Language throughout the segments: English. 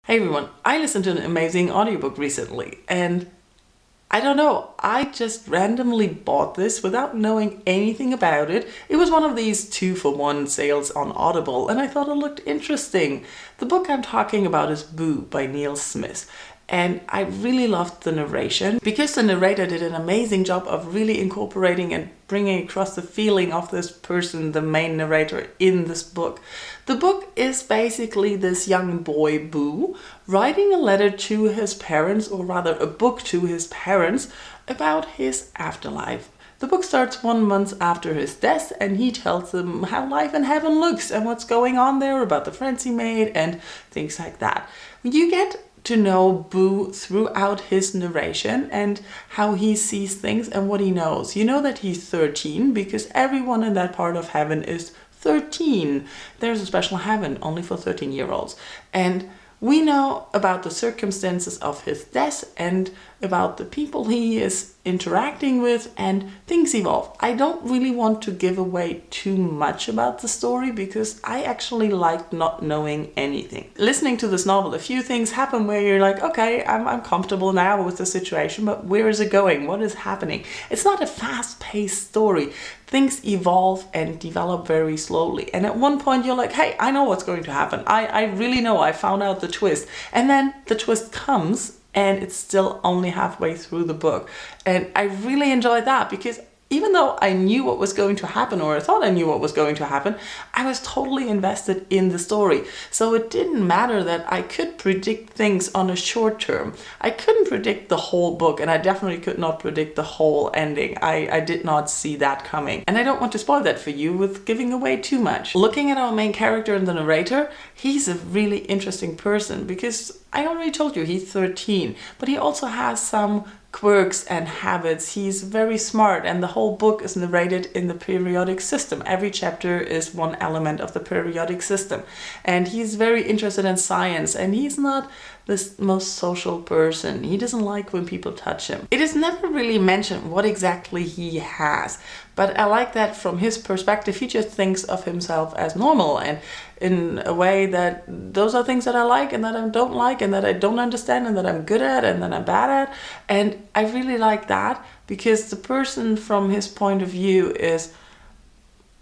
Hey everyone, I listened to an amazing audiobook recently and I don't know, I just randomly bought this without knowing anything about it. It was one of these 2-for-1 sales on Audible and I thought it looked interesting. The book I'm talking about is Boo by Neil Smith. And I really loved the narration because the narrator did an amazing job of really incorporating and bringing across the feeling of this person, the main narrator in this book. The book is basically this young boy, Boo, writing a letter to his parents, or rather a book to his parents, about his afterlife. The book starts 1 month after his death and he tells them how life in heaven looks and what's going on there, about the friends he made and things like that. You get to know Boo throughout his narration and how he sees things and what he knows. You know that he's 13 because everyone in that part of heaven is 13. There's a special heaven only for 13-year-olds. And we know about the circumstances of his death and about the people he is interacting with, and things evolve. I don't really want to give away too much about the story because I actually liked not knowing anything. Listening to this novel, a few things happen where you're like, okay, I'm comfortable now with the situation, but where is it going? What is happening? It's not a fast-paced story. Things evolve and develop very slowly. And at one point you're like, hey, I know what's going to happen. I really know. I found out the twist. And then the twist comes and it's still only halfway through the book. And I really enjoyed that because even though I knew what was going to happen, or I thought I knew what was going to happen, I was totally invested in the story. So it didn't matter that I could predict things on a short term. I couldn't predict the whole book, and I definitely could not predict the whole ending. I did not see that coming. And I don't want to spoil that for you with giving away too much. Looking at our main character and the narrator, he's a really interesting person because I already told you he's 13, but he also has some quirks and habits. He's very smart and the whole book is narrated in the periodic system. Every chapter is one element of the periodic system. And he's very interested in science and he's not the most social person. He doesn't like when people touch him. It is never really mentioned what exactly he has, but I like that from his perspective, he just thinks of himself as normal and in a way that those are things that I like and that I don't like and that I don't understand and that I'm good at and that I'm bad at. And I really like that because the person from his point of view is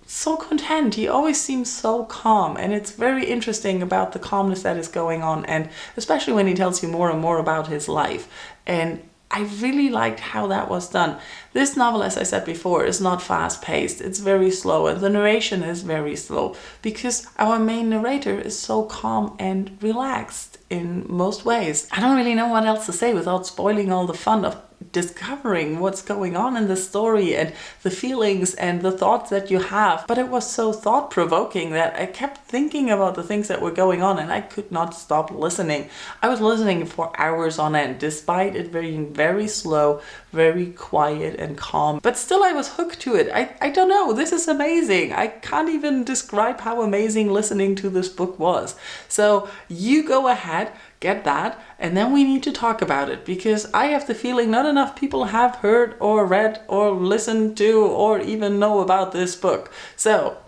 so content. He always seems so calm, and it's very interesting about the calmness that is going on, and especially when he tells you more and more about his life. And I really liked how that was done. This novel, as I said before, is not fast-paced. It's very slow, and the narration is very slow because our main narrator is so calm and relaxed in most ways. I don't really know what else to say without spoiling all the fun of discovering what's going on in the story and the feelings and the thoughts that you have. But it was so thought-provoking that I kept thinking about the things that were going on and I could not stop listening. I was listening for hours on end, despite it being very slow, very quiet and calm. But still I was hooked to it. I don't know, this is amazing. I can't even describe how amazing listening to this book was. So you go ahead, get that, and then we need to talk about it because I have the feeling not enough people have heard or read or listened to or even know about this book. So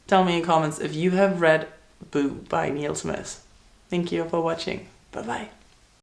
tell me in comments if you have read Boo by Neil Smith. Thank you for watching. Bye bye.